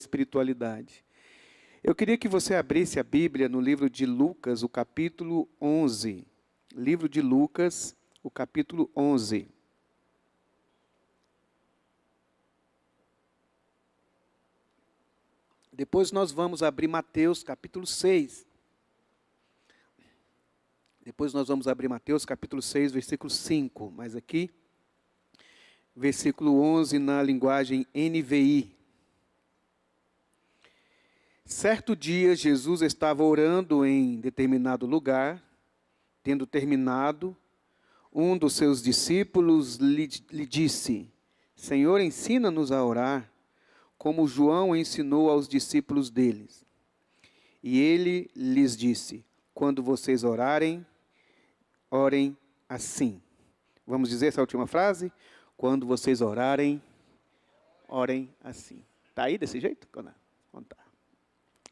espiritualidade. Eu queria que você abrisse a Bíblia no livro de Lucas, o capítulo 11. Livro de Lucas, o capítulo 11. Depois nós vamos abrir Mateus, capítulo 6. Depois nós vamos abrir Mateus, capítulo 6, versículo 5. Mas aqui, versículo 11, na linguagem NVI. Certo dia, Jesus estava orando em determinado lugar. Tendo terminado, um dos seus discípulos lhe disse: Senhor, ensina-nos a orar, como João ensinou aos discípulos deles. E ele lhes disse: quando vocês orarem, orem assim. Vamos dizer essa última frase? Quando vocês orarem, orem assim. Está aí desse jeito? Não tá.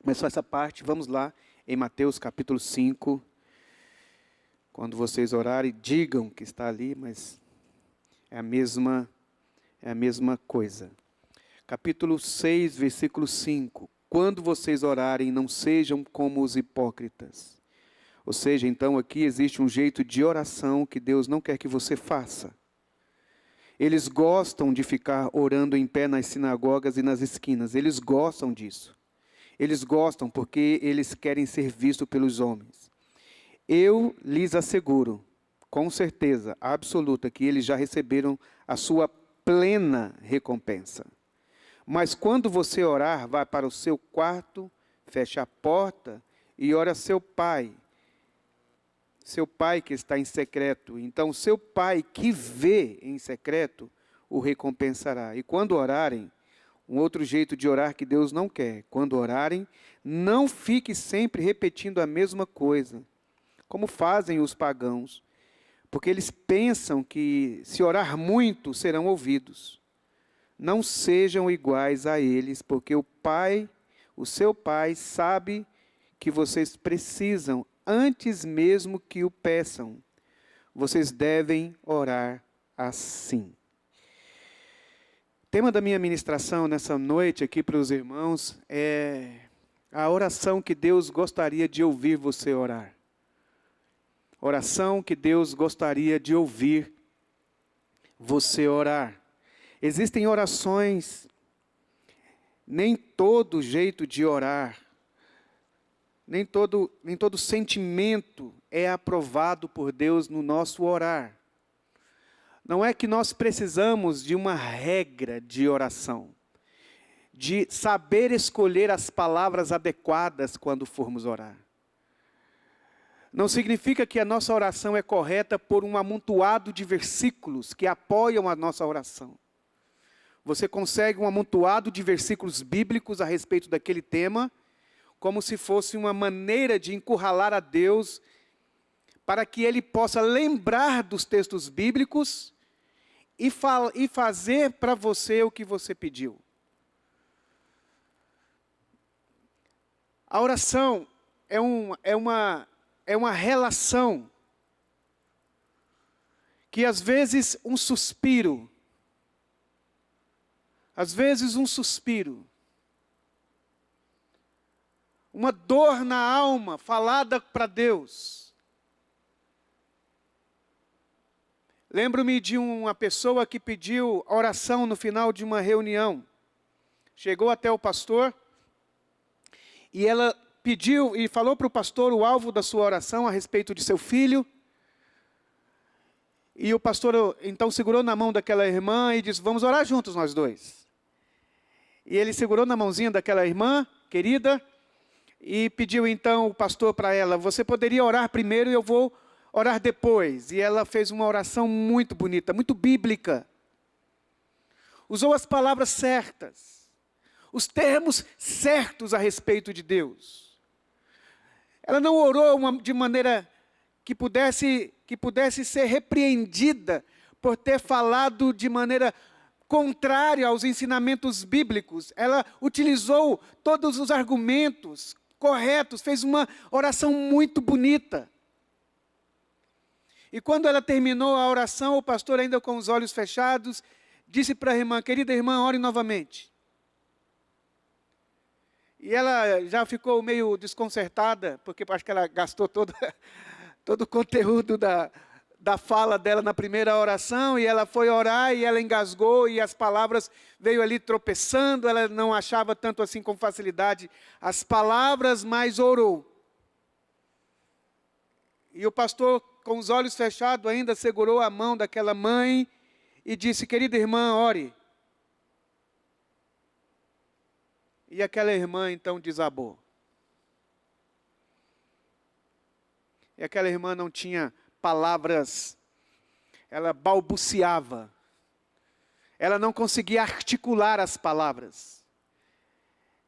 Mas só essa parte, vamos lá, em Mateus capítulo 5. Quando vocês orarem, digam que está ali, mas é a mesma coisa. Capítulo 6, versículo 5. Quando vocês orarem, não sejam como os hipócritas. Ou seja, então aqui existe um jeito de oração que Deus não quer que você faça. Eles gostam de ficar orando em pé nas sinagogas e nas esquinas. Eles gostam disso. Eles gostam porque eles querem ser vistos pelos homens. Eu lhes asseguro, com certeza absoluta, que eles já receberam a sua plena recompensa. Mas quando você orar, vá para o seu quarto, feche a porta e ore a seu pai que está em secreto. Então, seu pai que vê em secreto, o recompensará. E quando orarem, um outro jeito de orar que Deus não quer, quando orarem, não fique sempre repetindo a mesma coisa, como fazem os pagãos, porque eles pensam que se orar muito serão ouvidos. Não sejam iguais a eles, porque o seu pai sabe que vocês precisam antes mesmo que o peçam. Vocês devem orar assim. O tema da minha ministração nessa noite aqui para os irmãos é a oração que Deus gostaria de ouvir você orar. Oração que Deus gostaria de ouvir você orar. Existem orações, nem todo jeito de orar, nem todo sentimento é aprovado por Deus no nosso orar. Não é que nós precisamos de uma regra de oração, de saber escolher as palavras adequadas quando formos orar. Não significa que a nossa oração é correta por um amontoado de versículos que apoiam a nossa oração. Você consegue um amontoado de versículos bíblicos a respeito daquele tema, como se fosse uma maneira de encurralar a Deus, para que Ele possa lembrar dos textos bíblicos e fazer para você o que você pediu. A oração é uma relação que às vezes um suspiro, uma dor na alma falada para Deus. Lembro-me de uma pessoa que pediu oração no final de uma reunião. Chegou até o pastor e ela pediu e falou para o pastor o alvo da sua oração a respeito de seu filho. E o pastor então segurou na mão daquela irmã e disse: vamos orar juntos nós dois. E ele segurou na mãozinha daquela irmã querida e pediu então o pastor para ela: você poderia orar primeiro e eu vou orar depois. E ela fez uma oração muito bonita, muito bíblica. Usou as palavras certas, os termos certos a respeito de Deus. Ela não orou de maneira que pudesse ser repreendida por ter falado de maneira contrária aos ensinamentos bíblicos. Ela utilizou todos os argumentos corretos, fez uma oração muito bonita. E quando ela terminou a oração, o pastor, ainda com os olhos fechados, disse para a irmã: querida irmã, ore novamente. E ela já ficou meio desconcertada, porque acho que ela gastou todo o conteúdo da fala dela na primeira oração, e ela foi orar e ela engasgou, e as palavras veio ali tropeçando, ela não achava tanto assim com facilidade as palavras, mas orou. E o pastor, com os olhos fechados, ainda segurou a mão daquela mãe e disse: querida irmã, ore. E aquela irmã então desabou. E aquela irmã não tinha palavras, ela balbuciava. Ela não conseguia articular as palavras.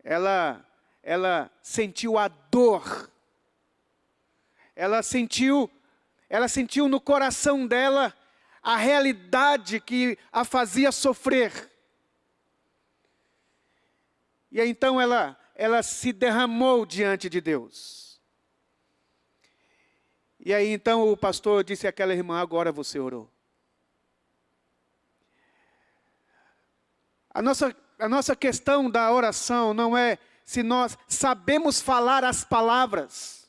Ela sentiu a dor. Ela sentiu no coração dela a realidade que a fazia sofrer. E aí, então ela se derramou diante de Deus. E aí então o pastor disse àquela irmã: agora você orou. A nossa questão da oração não é se nós sabemos falar as palavras.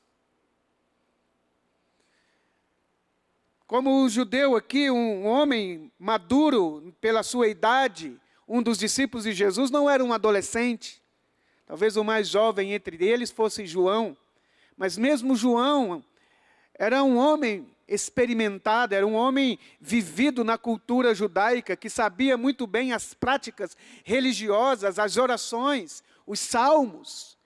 Como o judeu aqui, um homem maduro pela sua idade, um dos discípulos de Jesus, não era um adolescente. Talvez o mais jovem entre eles fosse João. Mas mesmo João era um homem experimentado, era um homem vivido na cultura judaica, que sabia muito bem as práticas religiosas, as orações, os salmos.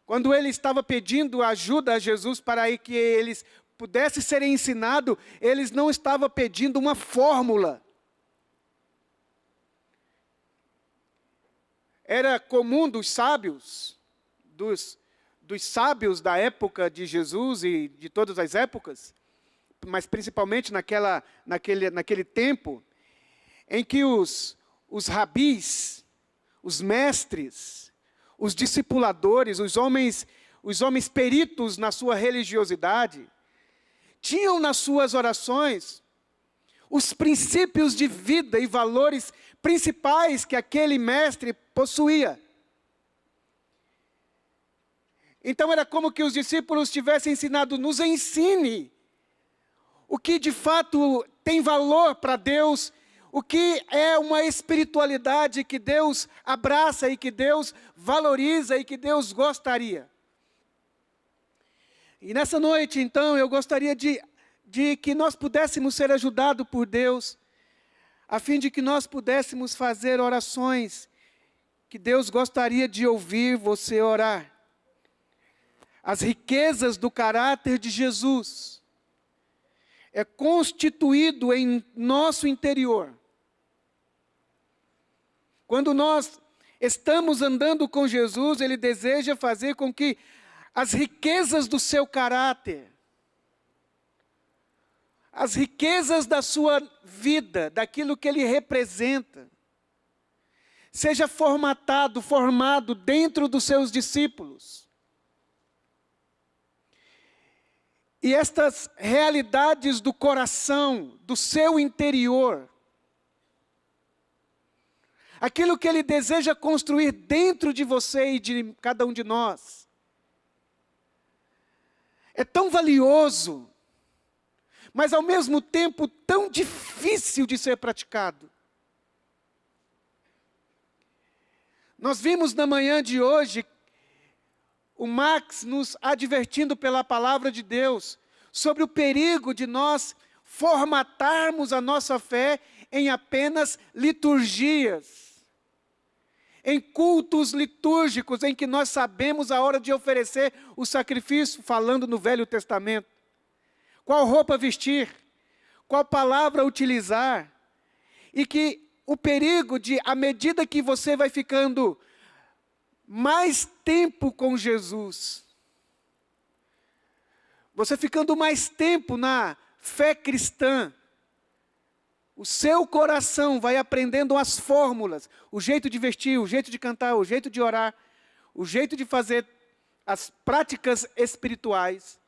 Quando ele estava pedindo ajuda a Jesus para que eles pudessem ser ensinados, eles não estavam pedindo uma fórmula. Era comum dos sábios, dos sábios da época de Jesus e de todas as épocas, mas principalmente naquele tempo, em que os rabis, os mestres, os discipuladores, os homens peritos na sua religiosidade, tinham nas suas orações os princípios de vida e valores principais que aquele mestre possuía. Então era como que os discípulos tivessem ensinado: nos ensine o que de fato tem valor para Deus, o que é uma espiritualidade que Deus abraça e que Deus valoriza e que Deus gostaria. E nessa noite, então, eu gostaria de que nós pudéssemos ser ajudados por Deus, a fim de que nós pudéssemos fazer orações que Deus gostaria de ouvir você orar. As riquezas do caráter de Jesus é constituído em nosso interior. Quando nós estamos andando com Jesus, Ele deseja fazer com que as riquezas do seu caráter, as riquezas da sua vida, daquilo que Ele representa, seja formado dentro dos seus discípulos. E estas realidades do coração, do seu interior, aquilo que Ele deseja construir dentro de você e de cada um de nós, é tão valioso, mas ao mesmo tempo tão difícil de ser praticado. Nós vimos na manhã de hoje o Max nos advertindo pela palavra de Deus sobre o perigo de nós formatarmos a nossa fé em apenas liturgias, em cultos litúrgicos em que nós sabemos a hora de oferecer o sacrifício, falando no Velho Testamento. Qual roupa vestir, qual palavra utilizar, e que o perigo de, à medida que você vai ficando mais tempo com Jesus, você ficando mais tempo na fé cristã, o seu coração vai aprendendo as fórmulas, o jeito de vestir, o jeito de cantar, o jeito de orar, o jeito de fazer as práticas espirituais.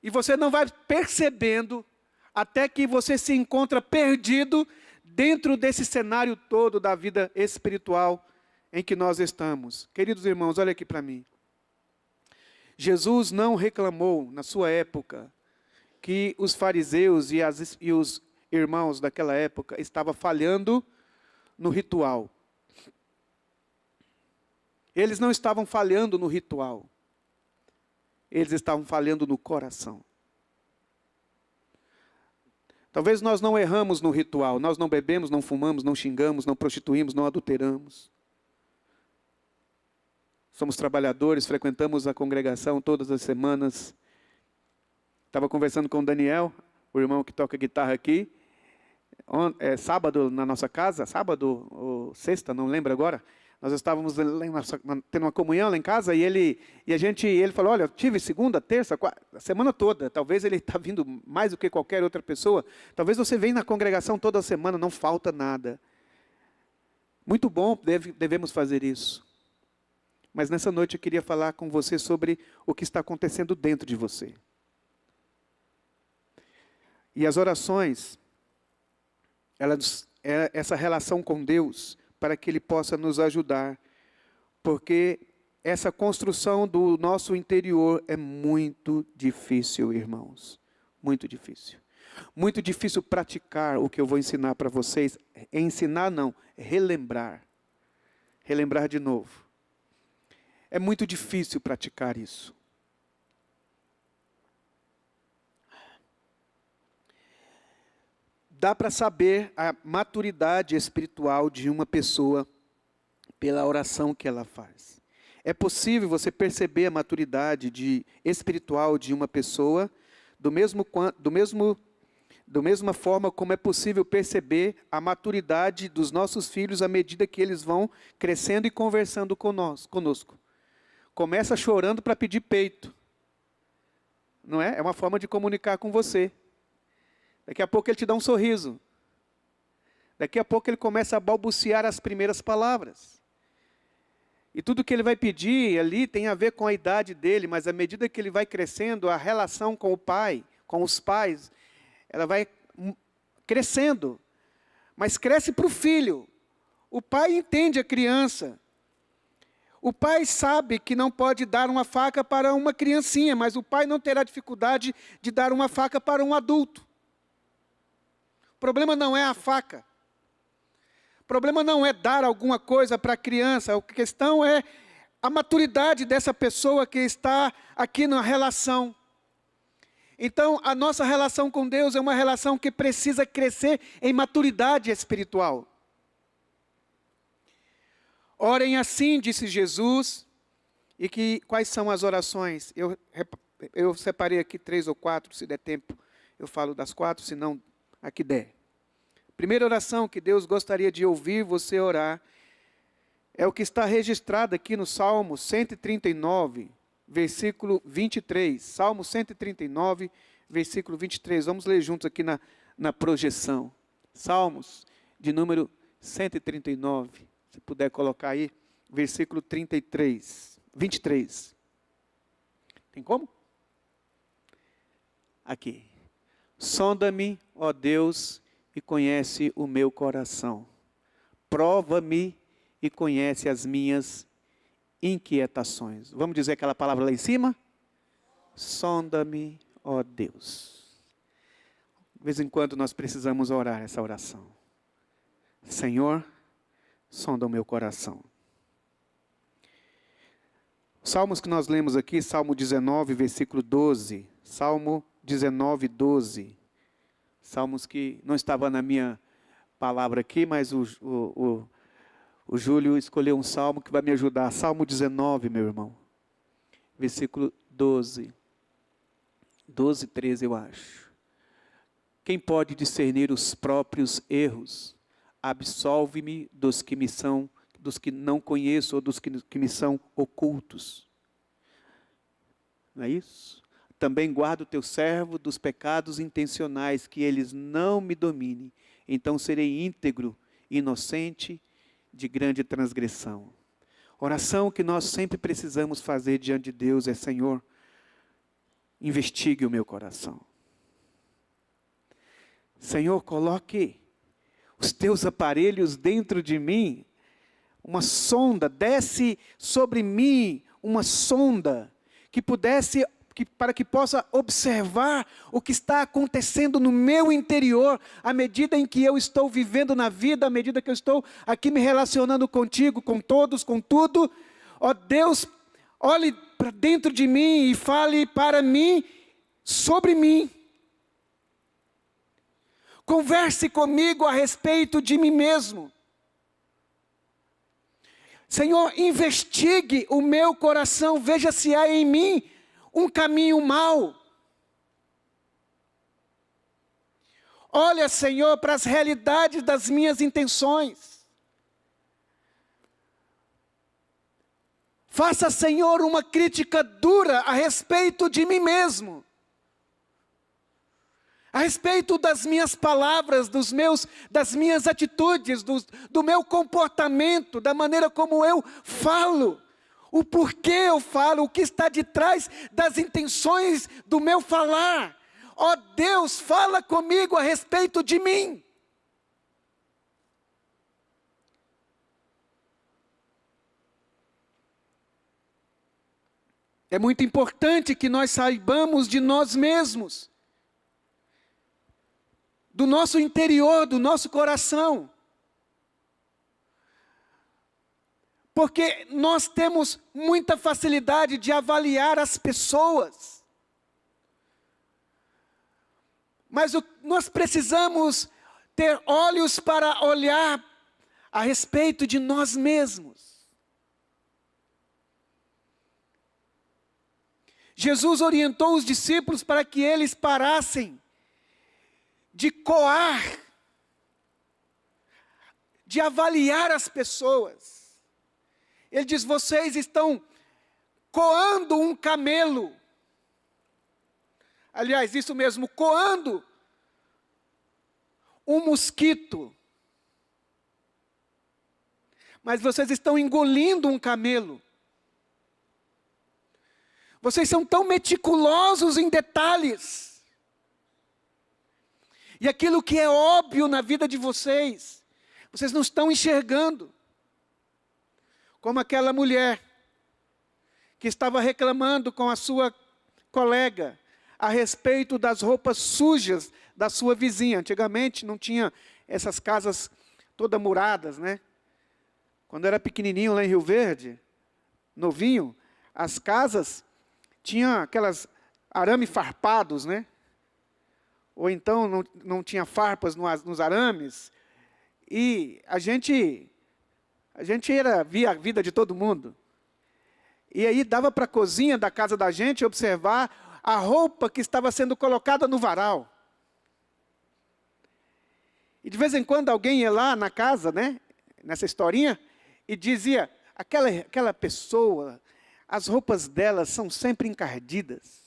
E você não vai percebendo até que você se encontra perdido dentro desse cenário todo da vida espiritual em que nós estamos. Queridos irmãos, olha aqui para mim. Jesus não reclamou, na sua época, que os fariseus e os irmãos daquela época estavam falhando no ritual. Eles não estavam falhando no ritual. Eles estavam falhando no coração. Talvez nós não erramos no ritual. Nós não bebemos, não fumamos, não xingamos, não prostituímos, não adulteramos. Somos trabalhadores, frequentamos a congregação todas as semanas. Estava conversando com o Daniel, o irmão que toca guitarra aqui. Sábado na nossa casa, sábado ou sexta, não lembro agora. Nós estávamos tendo uma comunhão lá em casa e ele falou, olha, eu tive segunda, terça, quarta, a semana toda. Talvez ele está vindo mais do que qualquer outra pessoa. Talvez você venha na congregação toda semana, não falta nada. Muito bom, devemos fazer isso. Mas nessa noite eu queria falar com você sobre o que está acontecendo dentro de você. E as orações, essa relação com Deus, para que Ele possa nos ajudar. Porque essa construção do nosso interior é muito difícil, irmãos. Muito difícil. Muito difícil praticar o que eu vou ensinar para vocês. Ensinar não, relembrar. Relembrar de novo. É muito difícil praticar isso. Dá para saber a maturidade espiritual de uma pessoa pela oração que ela faz. É possível você perceber a maturidade espiritual de uma pessoa da mesma forma como é possível perceber a maturidade dos nossos filhos à medida que eles vão crescendo e conversando conosco. Começa chorando para pedir peito. Não é? É uma forma de comunicar com você. Daqui a pouco ele te dá um sorriso. Daqui a pouco ele começa a balbuciar as primeiras palavras. E tudo que ele vai pedir ali tem a ver com a idade dele, mas à medida que ele vai crescendo, a relação com o pai, com os pais, ela vai crescendo. Mas cresce para o filho. O pai entende a criança. O pai sabe que não pode dar uma faca para uma criancinha, mas o pai não terá dificuldade de dar uma faca para um adulto. O problema não é a faca. O problema não é dar alguma coisa para a criança. A questão é a maturidade dessa pessoa que está aqui na relação. Então, a nossa relação com Deus é uma relação que precisa crescer em maturidade espiritual. Orem assim, disse Jesus. E quais são as orações? Eu separei aqui 3 ou 4, se der tempo eu falo das 4, se não, aqui der. Primeira oração que Deus gostaria de ouvir você orar é o que está registrado aqui no Salmo 139, versículo 23. Salmo 139, versículo 23. Vamos ler juntos aqui na projeção. Salmos de número 139. Se puder colocar aí, versículo 23. Tem como? Aqui. Sonda-me, ó Deus, e conhece o meu coração. Prova-me e conhece as minhas inquietações. Vamos dizer aquela palavra lá em cima? Sonda-me, ó Deus. De vez em quando nós precisamos orar essa oração. Senhor, sonda o meu coração. Salmos que nós lemos aqui, Salmo 19, versículo 12. Salmo 19, 12. Salmos que não estava na minha palavra aqui, mas o Júlio escolheu um salmo que vai me ajudar. Salmo 19, meu irmão. Versículo 12. 12, 13, eu acho. Quem pode discernir os próprios erros? Absolve-me dos que não conheço ou dos que me são ocultos. Não é isso? Também guarda o teu servo dos pecados intencionais, que eles não me dominem. Então serei íntegro, inocente, de grande transgressão. Oração que nós sempre precisamos fazer diante de Deus é: Senhor, investigue o meu coração. Senhor, coloque os teus aparelhos dentro de mim, uma sonda, desce sobre mim uma sonda para que possa observar o que está acontecendo no meu interior, à medida em que eu estou vivendo na vida, à medida que eu estou aqui me relacionando contigo, com todos, com tudo. Ó Deus, olhe para dentro de mim e fale para mim, sobre mim. Converse comigo a respeito de mim mesmo. Senhor, investigue o meu coração, veja se há em mim um caminho mau. Olha, Senhor, para as realidades das minhas intenções. Faça, Senhor, uma crítica dura a respeito de mim mesmo. A respeito das minhas palavras, das minhas atitudes, do meu comportamento, da maneira como eu falo. O porquê eu falo, o que está de trás das intenções do meu falar. Ó Deus, fala comigo a respeito de mim. É muito importante que nós saibamos de nós mesmos. Do nosso interior, do nosso coração. Porque nós temos muita facilidade de avaliar as pessoas. Mas nós precisamos ter olhos para olhar a respeito de nós mesmos. Jesus orientou os discípulos para que eles parassem de coar, de avaliar as pessoas. Ele diz, vocês estão coando um camelo. Aliás, isso mesmo, coando um mosquito. Mas vocês estão engolindo um camelo. Vocês são tão meticulosos em detalhes. E aquilo que é óbvio na vida de vocês, vocês não estão enxergando. Como aquela mulher que estava reclamando com a sua colega a respeito das roupas sujas da sua vizinha. Antigamente não tinha essas casas todas muradas, né? Quando eu era pequenininho lá em Rio Verde, novinho, as casas tinham aquelas arame farpados, né? Ou então não tinha farpas nos arames, e a gente via a vida de todo mundo. E aí dava para a cozinha da casa da gente observar a roupa que estava sendo colocada no varal. E de vez em quando alguém ia lá na casa, né, nessa historinha, e dizia, aquela pessoa, as roupas dela são sempre encardidas.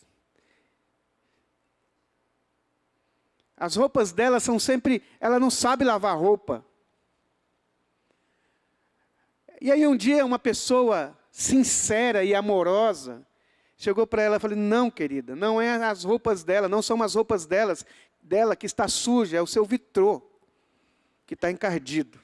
As roupas dela são sempre, ela não sabe lavar roupa. E aí um dia uma pessoa sincera e amorosa chegou para ela e falou, não querida, não é as roupas dela, não são as roupas dela que está suja, é o seu vitrô que está encardido.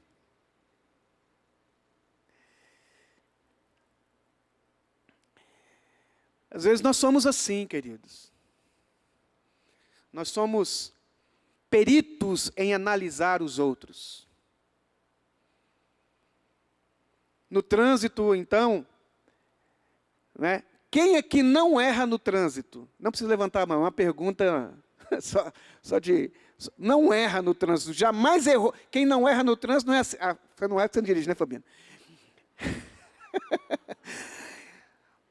Às vezes nós somos assim, queridos. Nós somos peritos em analisar os outros. No trânsito, então, né? Quem é que não erra no trânsito? Não precisa levantar a mão, é uma pergunta não erra no trânsito, jamais errou. Quem não erra no trânsito não é assim. Não é que você não dirige, né, Fabiano?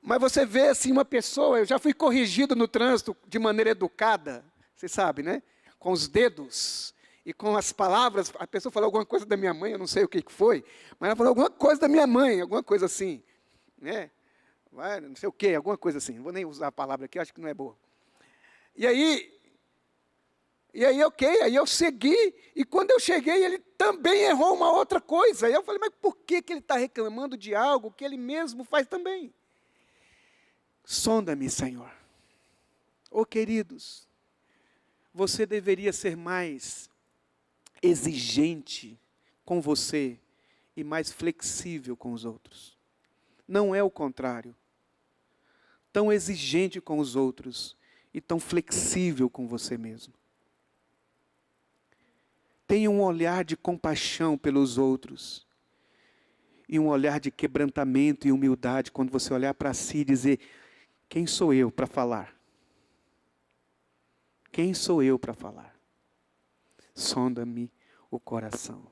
Mas você vê assim uma pessoa, eu já fui corrigido no trânsito de maneira educada, você sabe, né? Com os dedos e com as palavras, a pessoa falou alguma coisa da minha mãe, eu não sei o que foi, mas ela falou alguma coisa da minha mãe, alguma coisa assim, né? Não sei o que, alguma coisa assim, não vou nem usar a palavra aqui, acho que não é boa. E aí, ok, aí eu segui, e quando eu cheguei, ele também errou uma outra coisa. Aí eu falei, mas por que ele está reclamando de algo que ele mesmo faz também? Sonda-me, Senhor. Queridos, você deveria ser mais exigente com você e mais flexível com os outros. Não é o contrário. Tão exigente com os outros e tão flexível com você mesmo. Tenha um olhar de compaixão pelos outros e um olhar de quebrantamento e humildade quando você olhar para si e dizer: quem sou eu para falar? Quem sou eu para falar? Sonda-me o coração.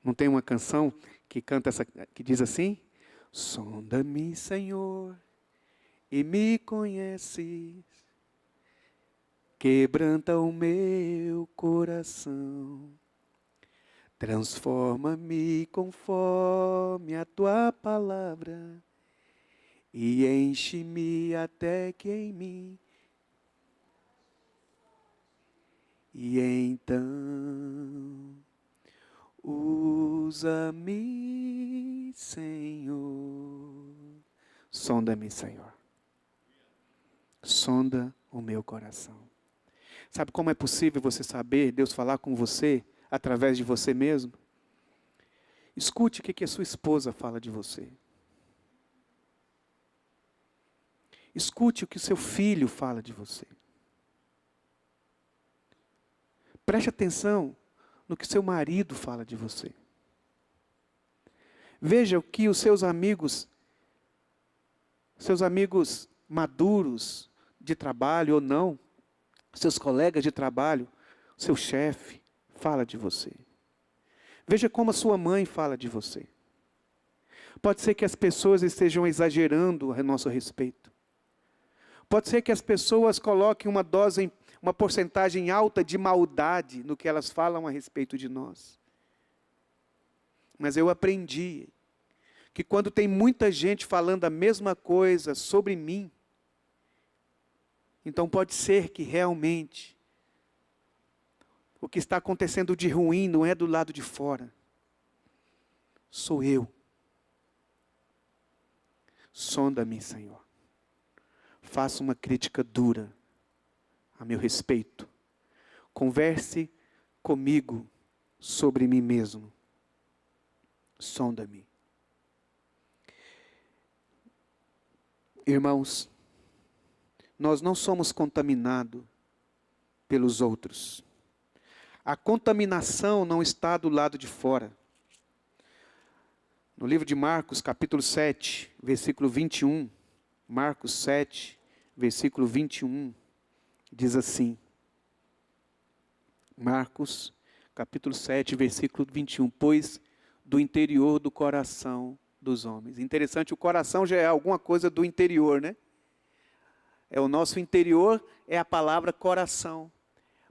Não tem uma canção que canta que diz assim? Sonda-me, Senhor, e me conheces. Quebranta o meu coração. Transforma-me conforme a tua palavra e enche-me até que em mim. E então, usa-me, Senhor. Sonda-me, Senhor. Sonda o meu coração. Sabe como é possível você saber Deus falar com você através de você mesmo? Escute o que a sua esposa fala de você. Escute o que o seu filho fala de você. Preste atenção no que seu marido fala de você. Veja o que os seus amigos maduros de trabalho ou não, seus colegas de trabalho, seu chefe, fala de você. Veja como a sua mãe fala de você. Pode ser que as pessoas estejam exagerando a nosso respeito. Pode ser que as pessoas coloquem uma porcentagem alta de maldade no que elas falam a respeito de nós. Mas eu aprendi que quando tem muita gente falando a mesma coisa sobre mim, então pode ser que realmente o que está acontecendo de ruim não é do lado de fora. Sou eu. Sonda-me, Senhor. Faça uma crítica dura a meu respeito. Converse comigo sobre mim mesmo. Sonda-me. Irmãos, nós não somos contaminados pelos outros. A contaminação não está do lado de fora. No livro de Marcos, capítulo 7, versículo 21, Marcos 7, versículo 21, diz assim. Marcos, capítulo 7, versículo 21. Pois do interior do coração dos homens. Interessante, o coração já é alguma coisa do interior, né? É o nosso interior, é a palavra coração.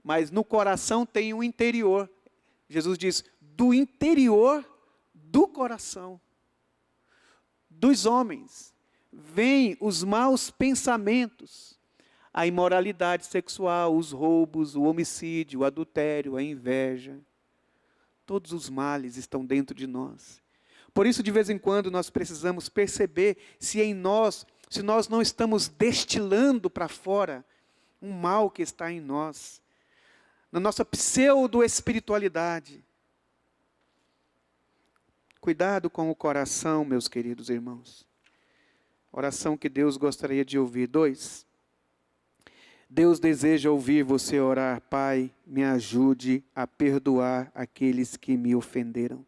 Mas no coração tem um interior. Jesus diz, do interior do coração dos homens vêm os maus pensamentos, a imoralidade sexual, os roubos, o homicídio, o adultério, a inveja. Todos os males estão dentro de nós. Por isso, de vez em quando, nós precisamos perceber se nós não estamos destilando para fora um mal que está em nós, na nossa pseudo-espiritualidade. Cuidado com o coração, meus queridos irmãos. Oração que Deus gostaria de ouvir. 2. Deus deseja ouvir você orar. Pai, me ajude a perdoar aqueles que me ofenderam.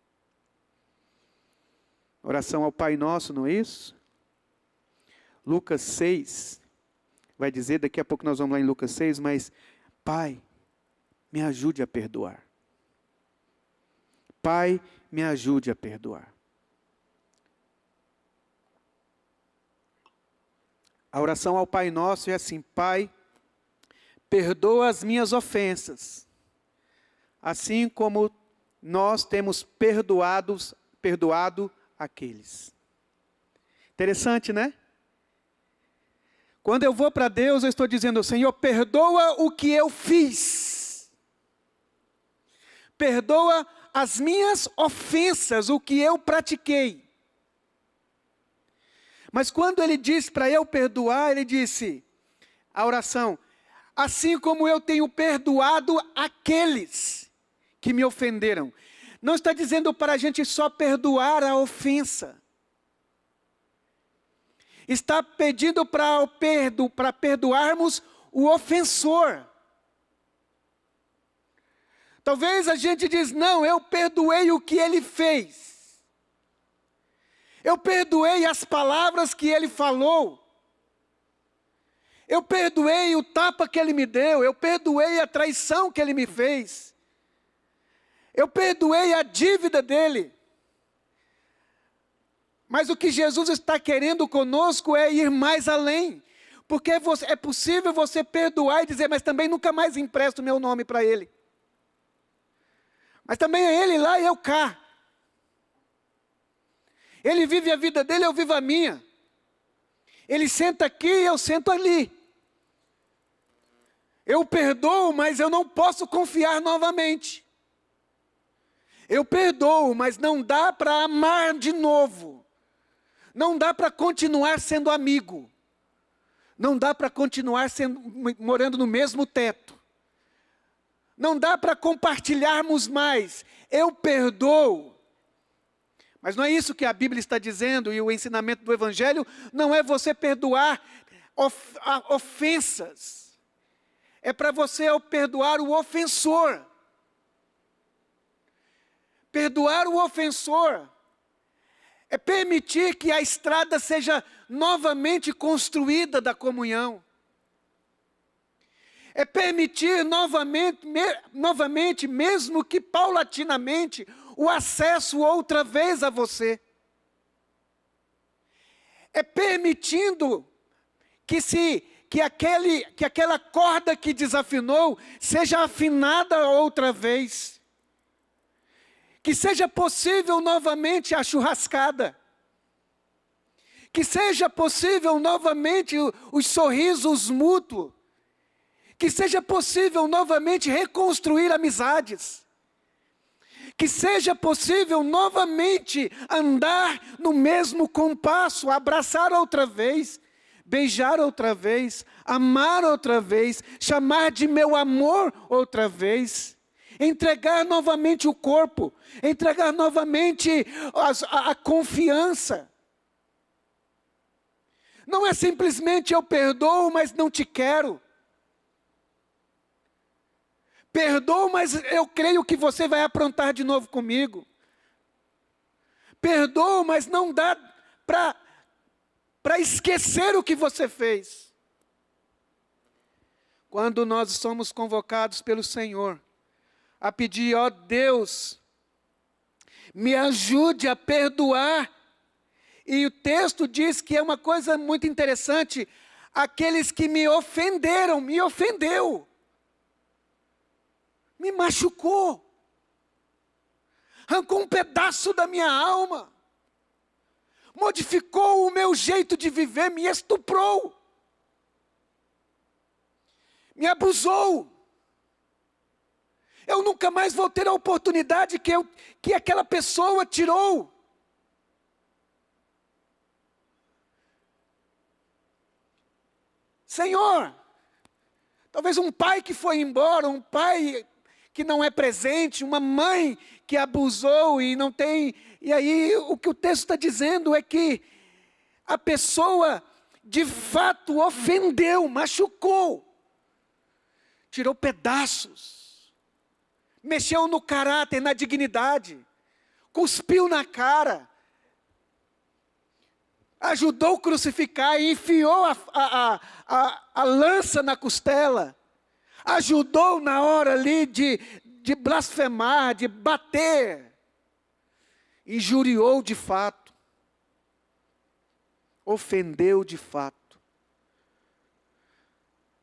Oração ao Pai Nosso, não é isso? Lucas 6, vai dizer, daqui a pouco nós vamos lá em Lucas 6, mas, Pai, me ajude a perdoar. Pai, me ajude a perdoar. A oração ao Pai Nosso é assim, Pai, perdoa as minhas ofensas, assim como nós temos perdoado aqueles. Interessante, né? Quando eu vou para Deus, eu estou dizendo, Senhor, perdoa o que eu fiz. Perdoa as minhas ofensas, o que eu pratiquei. Mas quando ele diz para eu perdoar, ele disse, a oração, assim como eu tenho perdoado aqueles que me ofenderam. Não está dizendo para a gente só perdoar a ofensa. Está pedindo para perdoarmos o ofensor. Talvez a gente diz, não, eu perdoei o que ele fez. Eu perdoei as palavras que ele falou. Eu perdoei o tapa que ele me deu. Eu perdoei a traição que ele me fez. Eu perdoei a dívida dele. Mas o que Jesus está querendo conosco é ir mais além. Porque é possível você perdoar e dizer, mas também nunca mais empresto meu nome para ele. Mas também é ele lá e eu cá. Ele vive a vida dele, eu vivo a minha. Ele senta aqui e eu sento ali. Eu perdoo, mas eu não posso confiar novamente. Eu perdoo, mas não dá para amar de novo. Não dá para continuar sendo amigo. Não dá para continuar morando no mesmo teto. Não dá para compartilharmos mais. Eu perdoo. Mas não é isso que a Bíblia está dizendo, e o ensinamento do Evangelho não é você perdoar ofensas. É para você perdoar o ofensor. Perdoar o ofensor é permitir que a estrada seja novamente construída da comunhão. É permitir novamente, mesmo que paulatinamente, o acesso outra vez a você. É permitindo que aquela corda que desafinou seja afinada outra vez. Que seja possível novamente a churrascada. Que seja possível novamente os sorrisos mútuos. Que seja possível novamente reconstruir amizades. Que seja possível novamente andar no mesmo compasso, abraçar outra vez, beijar outra vez, amar outra vez, chamar de meu amor outra vez. Entregar novamente o corpo, entregar novamente a confiança. Não é simplesmente eu perdoo, mas não te quero. Perdoo, mas eu creio que você vai aprontar de novo comigo. Perdoo, mas não dá para esquecer o que você fez. Quando nós somos convocados pelo Senhor, a pedir, ó Deus, me ajude a perdoar. E o texto diz que é uma coisa muito interessante, aqueles que me ofenderam, me ofendeu. Me machucou, arrancou um pedaço da minha alma, modificou o meu jeito de viver, me estuprou, me abusou. Eu nunca mais vou ter a oportunidade que aquela pessoa tirou. Senhor, talvez um pai que foi embora, um pai que não é presente, uma mãe que abusou e não tem... E aí o que o texto está dizendo é que a pessoa de fato ofendeu, machucou, tirou pedaços, mexeu no caráter, na dignidade, cuspiu na cara, ajudou a crucificar e enfiou a lança na costela, ajudou na hora ali de blasfemar, de bater, injuriou de fato, ofendeu de fato.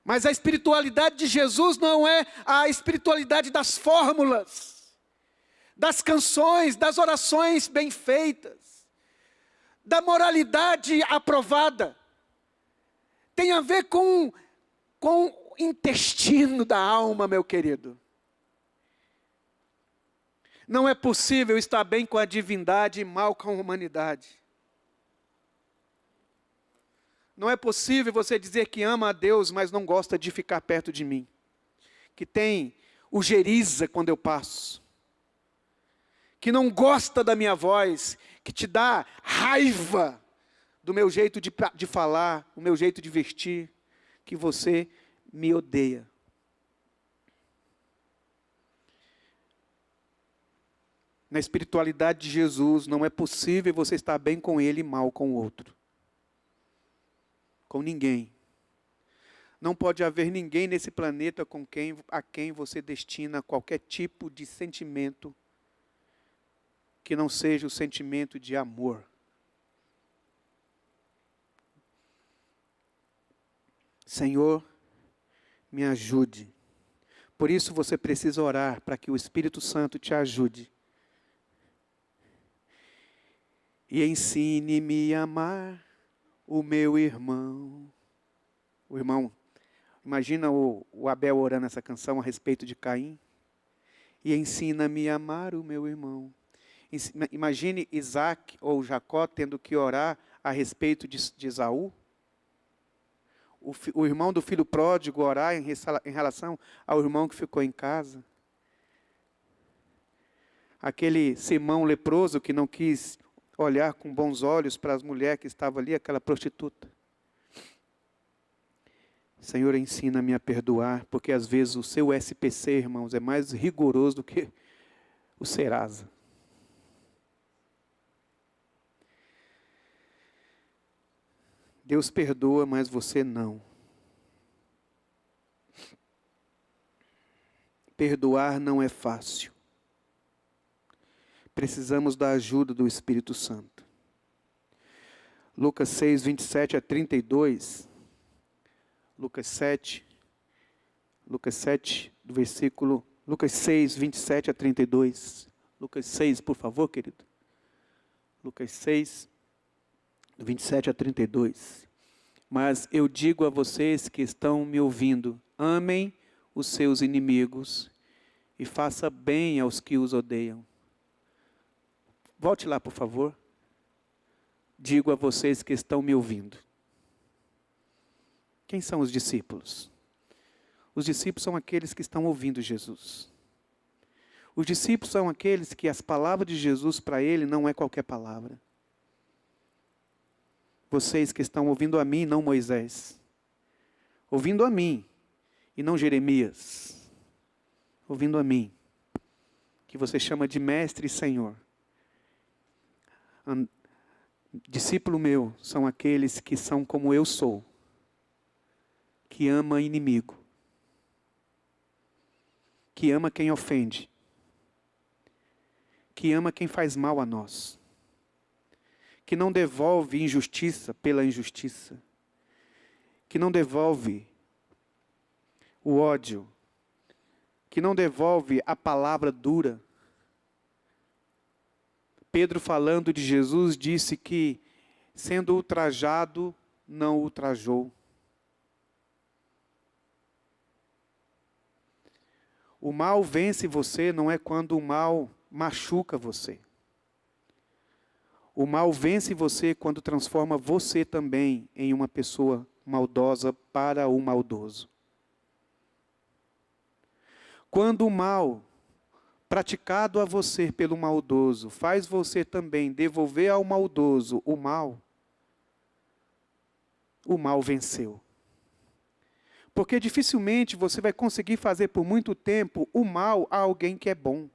Mas a espiritualidade de Jesus não é a espiritualidade das fórmulas, das canções, das orações bem feitas, da moralidade aprovada. Tem a ver com o intestino da alma, meu querido. Não é possível estar bem com a divindade e mal com a humanidade. Não é possível você dizer que ama a Deus, mas não gosta de ficar perto de mim. Que tem ojeriza quando eu passo. que não gosta da minha voz, que te dá raiva do meu jeito de falar, o meu jeito de vestir, que você me odeia. Na espiritualidade de Jesus, não é possível você estar bem com ele e mal com o outro. Com ninguém. Não pode haver ninguém nesse planeta a quem você destina qualquer tipo de sentimento que não seja o sentimento de amor. Senhor, me ajude. Por isso você precisa orar para que o Espírito Santo te ajude. E ensine-me a amar o meu irmão. O irmão, imagina o Abel orando essa canção a respeito de Caim. E ensina-me a amar o meu irmão. Imagine Isaac ou Jacó tendo que orar a respeito de Esaú. O irmão do filho pródigo orar em relação ao irmão que ficou em casa. Aquele Simão leproso que não quis olhar com bons olhos para as mulheres que estavam ali, aquela prostituta. Senhor, ensina-me a perdoar, porque às vezes o seu SPC, irmãos, é mais rigoroso do que o Serasa. Deus perdoa, mas você não. Perdoar não é fácil. Precisamos da ajuda do Espírito Santo. Lucas 6, 27 a 32. Lucas 7, do versículo... Lucas 6, 27 a 32. Lucas 6, por favor, querido. Lucas 6, 27 a 32. Mas eu digo a vocês que estão me ouvindo, amem os seus inimigos e faça bem aos que os odeiam. Volte lá, por favor. Digo a vocês que estão me ouvindo. Quem são os discípulos? Os discípulos são aqueles que estão ouvindo Jesus. Os discípulos são aqueles que as palavras de Jesus para ele não é qualquer palavra. Vocês que estão ouvindo a mim, não Moisés. Ouvindo a mim, e não Jeremias. Ouvindo a mim, que você chama de mestre e Senhor. Discípulo meu são aqueles que são como eu sou, que ama inimigo, que ama quem ofende, que ama quem faz mal a nós, que não devolve injustiça pela injustiça, que não devolve o ódio, que não devolve a palavra dura. Pedro, falando de Jesus, disse que, sendo ultrajado, não ultrajou. O mal vence você não é quando o mal machuca você. O mal vence você quando transforma você também em uma pessoa maldosa para o maldoso. Quando o mal praticado a você pelo maldoso faz você também devolver ao maldoso o mal venceu. Porque dificilmente você vai conseguir fazer por muito tempo o mal a alguém que é bom.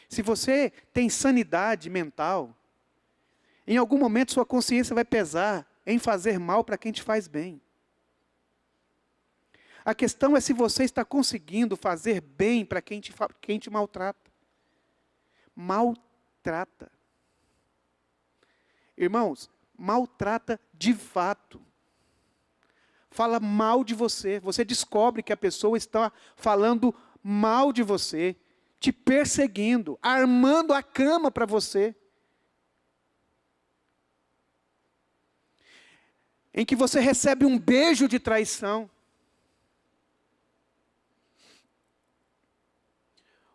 Se você tem sanidade mental, em algum momento sua consciência vai pesar em fazer mal para quem te faz bem. A questão é se você está conseguindo fazer bem para quem te maltrata. Maltrata. Irmãos, maltrata de fato. Fala mal de você. Você descobre que a pessoa está falando mal de você, te perseguindo, armando a cama para você. Em que você recebe um beijo de traição.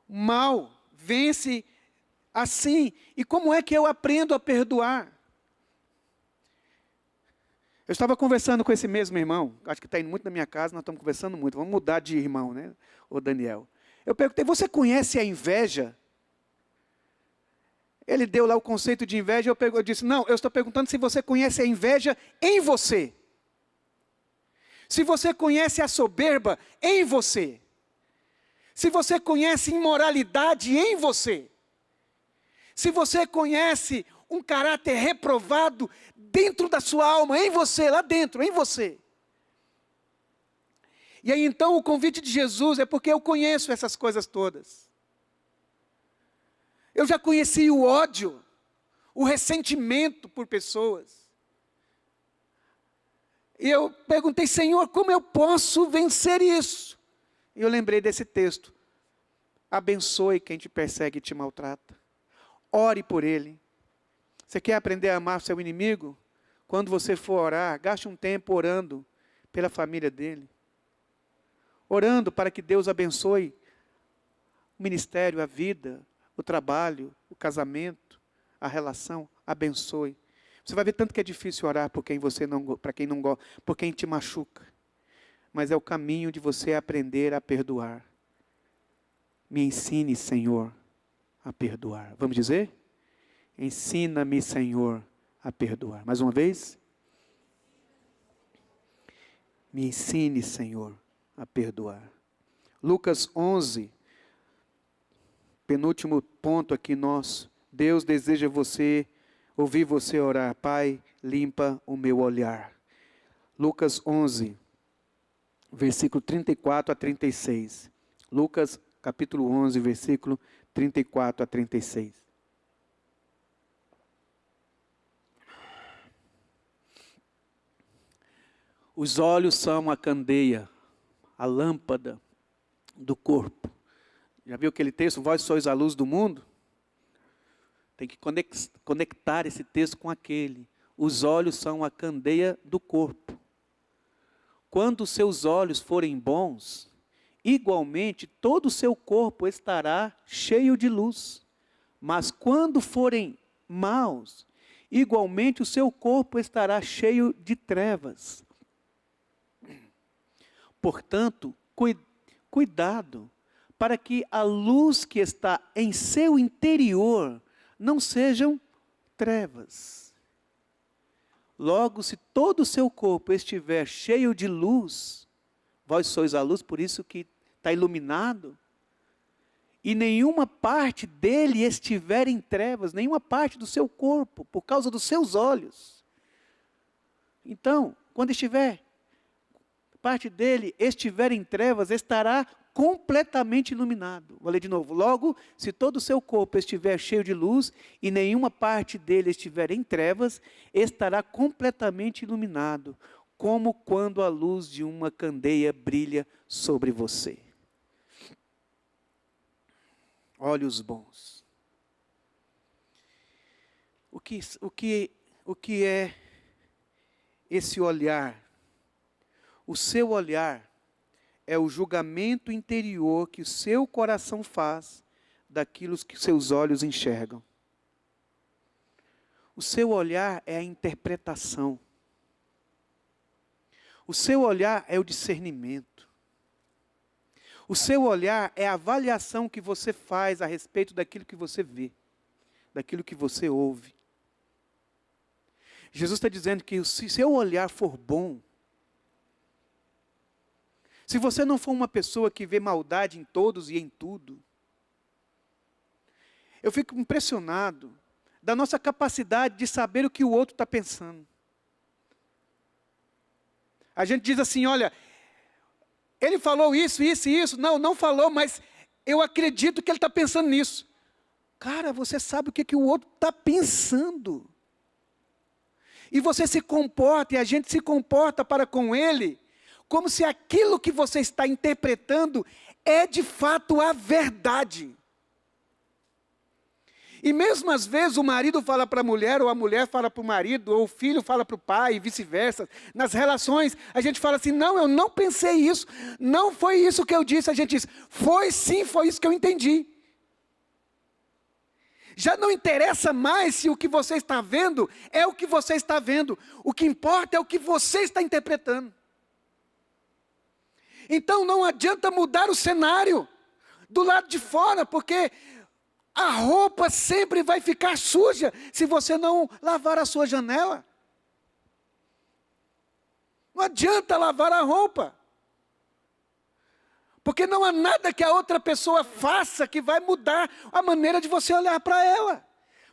O mal vence assim. E como é que eu aprendo a perdoar? Eu estava conversando com esse mesmo irmão, acho que está indo muito na minha casa, nós estamos conversando muito, vamos mudar de irmão, né? Ô Daniel. Eu perguntei, você conhece a inveja? Ele deu lá o conceito de inveja, eu disse, não, eu estou perguntando se você conhece a inveja em você. Se você conhece a soberba em você. Se você conhece imoralidade em você. Se você conhece um caráter reprovado dentro da sua alma, em você, lá dentro, em você. E aí então o convite de Jesus é porque eu conheço essas coisas todas. Eu já conheci o ódio, o ressentimento por pessoas. E eu perguntei, Senhor, como eu posso vencer isso? E eu lembrei desse texto. Abençoe quem te persegue e te maltrata. Ore por ele. Você quer aprender a amar seu inimigo? Quando você for orar, gaste um tempo orando pela família dele. Orando para que Deus abençoe o ministério, a vida, o trabalho, o casamento, a relação. Abençoe. Você vai ver tanto que é difícil orar por quem você não, para quem não gosta, por quem te machuca. Mas é o caminho de você aprender a perdoar. Me ensine, Senhor, a perdoar. Vamos dizer? Ensina-me, Senhor, a perdoar. Mais uma vez. Me ensine, Senhor, a perdoar. Lucas 11, penúltimo ponto aqui nosso. Deus deseja ouvir você orar. Pai, limpa o meu olhar. Lucas 11, versículo 34 a 36. Lucas, capítulo 11, versículo 34 a 36. Os olhos são a candeia, a lâmpada do corpo. Já viu aquele texto, vós sois a luz do mundo? Tem que conectar esse texto com aquele. Os olhos são a candeia do corpo. Quando os seus olhos forem bons, igualmente todo o seu corpo estará cheio de luz. Mas quando forem maus, igualmente o seu corpo estará cheio de trevas. Portanto, cuidado, para que a luz que está em seu interior não sejam trevas. Logo, se todo o seu corpo estiver cheio de luz, vós sois a luz, por isso que está iluminado, e nenhuma parte dele estiver em trevas, nenhuma parte do seu corpo, por causa dos seus olhos. Então, quando parte dele estiver em trevas, estará completamente iluminado. Vou ler de novo. Logo, se todo o seu corpo estiver cheio de luz e nenhuma parte dele estiver em trevas, estará completamente iluminado, como quando a luz de uma candeia brilha sobre você. Olhos bons. O que é esse olhar? O seu olhar é o julgamento interior que o seu coração faz daquilo que seus olhos enxergam. O seu olhar é a interpretação. O seu olhar é o discernimento. O seu olhar é a avaliação que você faz a respeito daquilo que você vê, daquilo que você ouve. Jesus está dizendo que se seu olhar for bom, se você não for uma pessoa que vê maldade em todos e em tudo, eu fico impressionado da nossa capacidade de saber o que o outro está pensando. A gente diz assim, olha, ele falou isso, isso e isso. Não, não falou, mas eu acredito que ele está pensando nisso. Cara, você sabe o que o outro está pensando. E você se comporta, e a gente se comporta para com ele, como se aquilo que você está interpretando é de fato a verdade. E mesmo às vezes o marido fala para a mulher, ou a mulher fala para o marido, ou o filho fala para o pai, e vice-versa. Nas relações, a gente fala assim, não, eu não pensei isso, não foi isso que eu disse. A gente diz, foi sim, foi isso que eu entendi. Já não interessa mais se o que você está vendo é o que você está vendo. O que importa é o que você está interpretando. Então não adianta mudar o cenário do lado de fora, porque A roupa sempre vai ficar suja se você não lavar a sua janela. Não adianta lavar a roupa. Porque não há nada que a outra pessoa faça que vai mudar a maneira de você olhar para ela.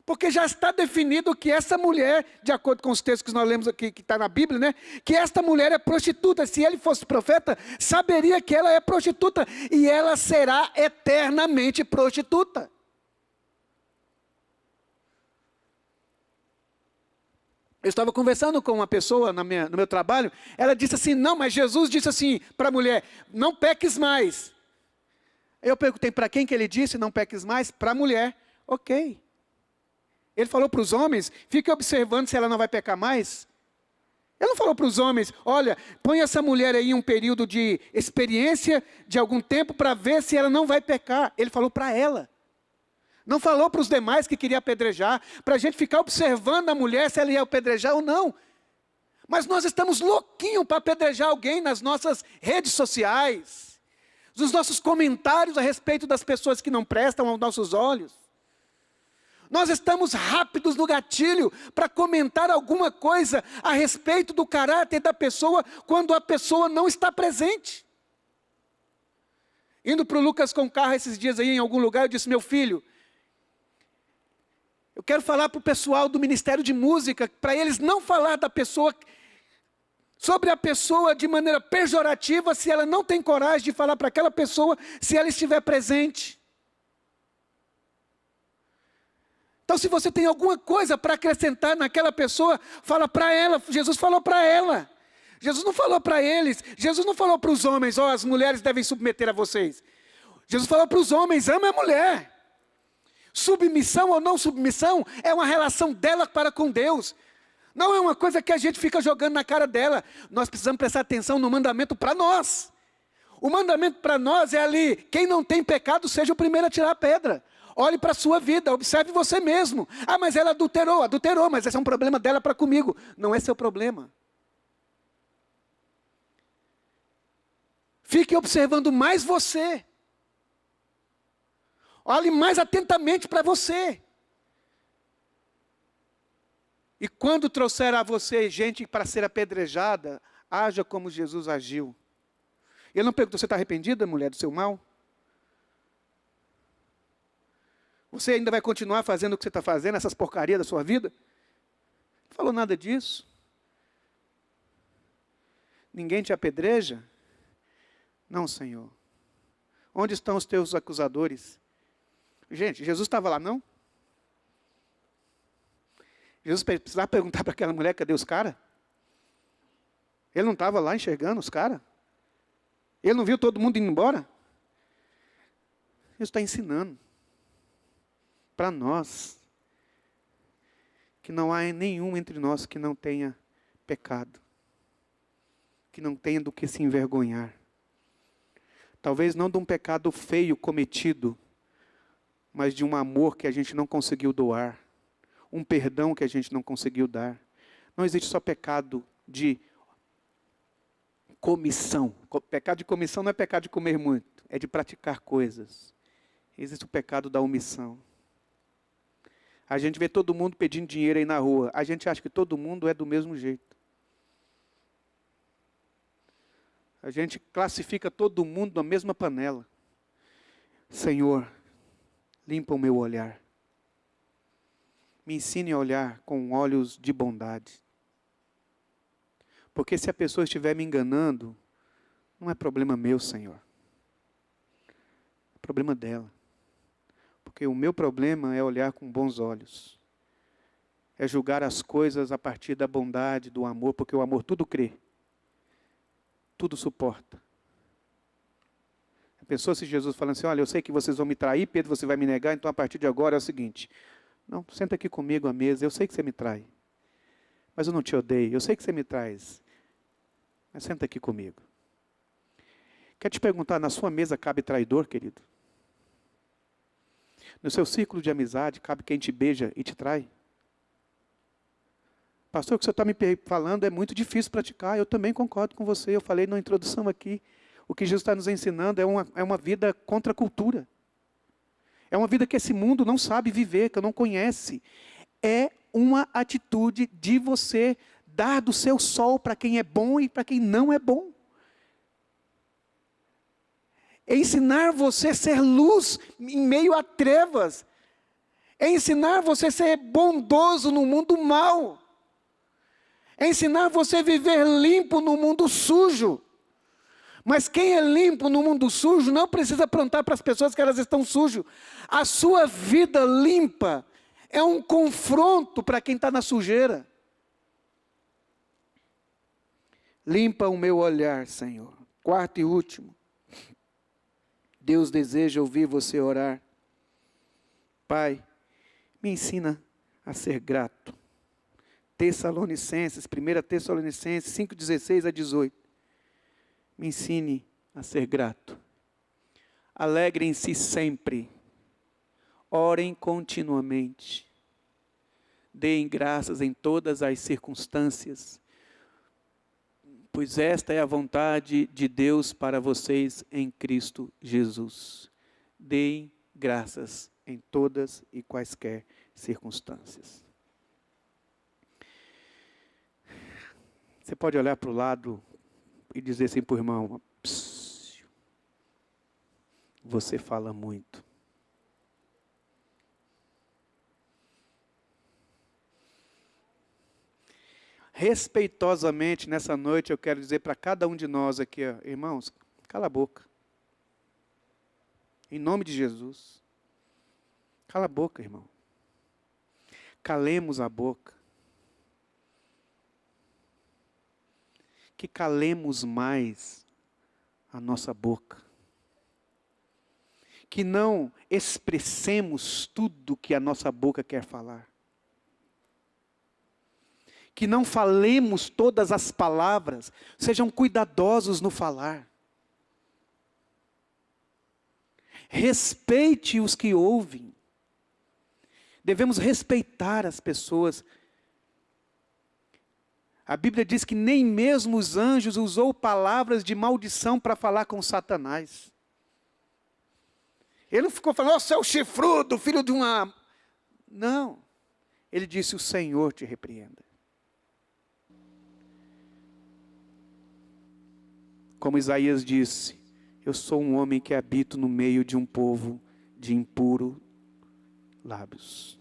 Porque já está definido que essa mulher, de acordo com os textos que nós lemos aqui, que está na Bíblia, né? Que esta mulher é prostituta. Se ele fosse profeta, saberia que ela é prostituta. E ela será eternamente prostituta. Eu estava conversando com uma pessoa no meu trabalho, ela disse assim, não, mas Jesus disse assim para a mulher, não peques mais. Eu perguntei para quem que ele disse, não peques mais? Para a mulher. Ok. Ele falou para os homens, fique observando se ela não vai pecar mais. Ele não falou para os homens, olha, põe essa mulher aí em um período de experiência de algum tempo para ver se ela não vai pecar. Ele falou para ela. Não falou para os demais que queria apedrejar, para a gente ficar observando a mulher se ela ia apedrejar ou não. Mas nós estamos louquinhos para apedrejar alguém nas nossas redes sociais, nos nossos comentários a respeito das pessoas que não prestam aos nossos olhos. Nós estamos rápidos no gatilho para comentar alguma coisa a respeito do caráter da pessoa quando a pessoa não está presente. Indo para o Lucas com carro esses dias aí em algum lugar, eu disse, meu filho, eu quero falar para o pessoal do Ministério de Música, para eles não falar da pessoa, sobre a pessoa de maneira pejorativa, se ela não tem coragem de falar para aquela pessoa, se ela estiver presente. Então, se você tem alguma coisa para acrescentar naquela pessoa, fala para ela. Jesus falou para ela. Jesus não falou para eles. Jesus não falou para os homens, ó, as mulheres devem submeter a vocês. Jesus falou para os homens, ama a mulher. Submissão ou não submissão é uma relação dela para com Deus. Não é uma coisa que a gente fica jogando na cara dela. Nós precisamos prestar atenção no mandamento para nós. O mandamento para nós é ali, quem não tem pecado seja o primeiro a tirar a pedra. Olhe para a sua vida, observe você mesmo. Ah, mas ela adulterou, mas esse é um problema dela para comigo. Não é seu problema. Fique observando mais você. Olhe mais atentamente para você. E quando trouxer a você gente para ser apedrejada, haja como Jesus agiu. Ele não perguntou, você está arrependida, mulher, do seu mal? Você ainda vai continuar fazendo o que você está fazendo, essas porcarias da sua vida? Não falou nada disso. Ninguém te apedreja? Não, Senhor. Onde estão os teus acusadores? Gente, Jesus estava lá, não? Jesus precisava perguntar para aquela mulher, cadê os caras? Ele não estava lá enxergando os caras? Ele não viu todo mundo indo embora? Jesus está ensinando para nós que não há nenhum entre nós que não tenha pecado, que não tenha do que se envergonhar. Talvez não de um pecado feio cometido, mas de um amor que a gente não conseguiu doar, um perdão que a gente não conseguiu dar. Não existe só pecado de comissão. Pecado de comissão não é pecado de comer muito, é de praticar coisas. Existe o pecado da omissão. A gente vê todo mundo pedindo dinheiro aí na rua, a gente acha que todo mundo é do mesmo jeito. A gente classifica todo mundo na mesma panela. Senhor, limpa o meu olhar. Me ensine a olhar com olhos de bondade. Porque se a pessoa estiver me enganando, não é problema meu, Senhor. É problema dela. Porque o meu problema é olhar com bons olhos. É julgar as coisas a partir da bondade, do amor, porque o amor tudo crê. Tudo suporta. Pensou se Jesus falando assim, olha, eu sei que vocês vão me trair, Pedro, você vai me negar, então a partir de agora é o seguinte, não, senta aqui comigo à mesa, eu sei que você me trai, mas eu não te odeio, eu sei que você me traz, mas senta aqui comigo. Quero te perguntar, na sua mesa cabe traidor, querido? No seu círculo de amizade cabe quem te beija e te trai? Pastor, o que você está me falando é muito difícil praticar, eu também concordo com você, eu falei na introdução aqui, o que Jesus está nos ensinando é uma vida contra a cultura. É uma vida que esse mundo não sabe viver, que não conhece. É uma atitude de você dar do seu sol para quem é bom e para quem não é bom. É ensinar você a ser luz em meio a trevas. É ensinar você a ser bondoso no mundo mau. É ensinar você a viver limpo no mundo sujo. Mas quem é limpo no mundo sujo não precisa aprontar para as pessoas que elas estão sujas. A sua vida limpa é um confronto para quem está na sujeira. Limpa o meu olhar, Senhor. Quarto e último. Deus deseja ouvir você orar. Pai, me ensina a ser grato. Tessalonicenses, 1 Tessalonicenses 5:16 a 18. Me ensine a ser grato. Alegrem-se sempre. Orem continuamente. Deem graças em todas as circunstâncias, pois esta é a vontade de Deus para vocês em Cristo Jesus. Deem graças em todas e quaisquer circunstâncias. Você pode olhar para o lado e dizer assim para o irmão: você fala muito. Respeitosamente, nessa noite, eu quero dizer para cada um de nós aqui, ó, irmãos, cala a boca. Em nome de Jesus. Cala a boca, irmão. Calemos a boca. Que calemos mais a nossa boca. Que não expressemos tudo que a nossa boca quer falar. Que não falemos todas as palavras, sejam cuidadosos no falar. Respeite os que ouvem. Devemos respeitar as pessoas. A Bíblia diz que nem mesmo os anjos usou palavras de maldição para falar com Satanás. Ele não ficou falando: ó, seu chifrudo, filho de uma... Não. Ele disse: o Senhor te repreenda. Como Isaías disse: eu sou um homem que habito no meio de um povo de impuro lábios.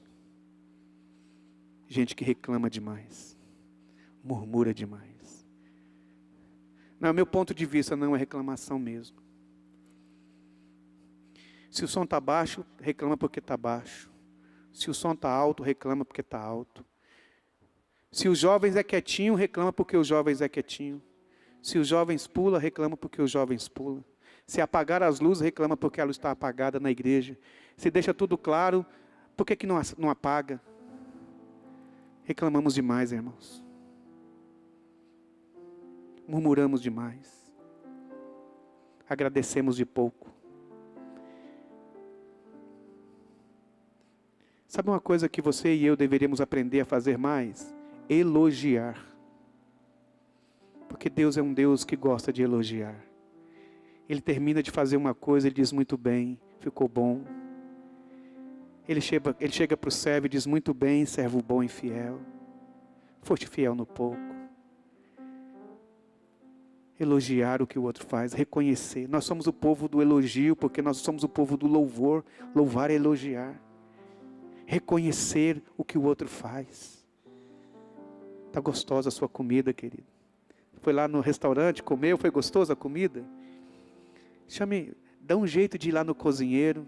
Gente que reclama demais, murmura demais. Não, meu ponto de vista não é reclamação mesmo. Se o som está baixo, reclama porque está baixo. Se o som está alto, reclama porque está alto. Se os jovens é quietinho, reclama porque os jovens é quietinho. Se os jovens pulam, reclama porque os jovens pulam. Se apagar as luzes, reclama porque a luz está apagada na igreja. Se deixa tudo claro, por que não apaga? Reclamamos demais, irmãos. Murmuramos demais. Agradecemos de pouco. Sabe uma coisa que você e eu deveríamos aprender a fazer mais? Elogiar. Porque Deus é um Deus que gosta de elogiar. Ele termina de fazer uma coisa, Ele diz: muito bem, ficou bom. Ele chega para o servo e diz: muito bem, servo bom e fiel. Foste fiel no pouco. Elogiar o que o outro faz, reconhecer. Nós somos o povo do elogio, porque nós somos o povo do louvor. Louvar é elogiar. Reconhecer o que o outro faz. Está gostosa a sua comida, querido? Foi lá no restaurante, comeu, foi gostosa a comida? Dá um jeito de ir lá no cozinheiro.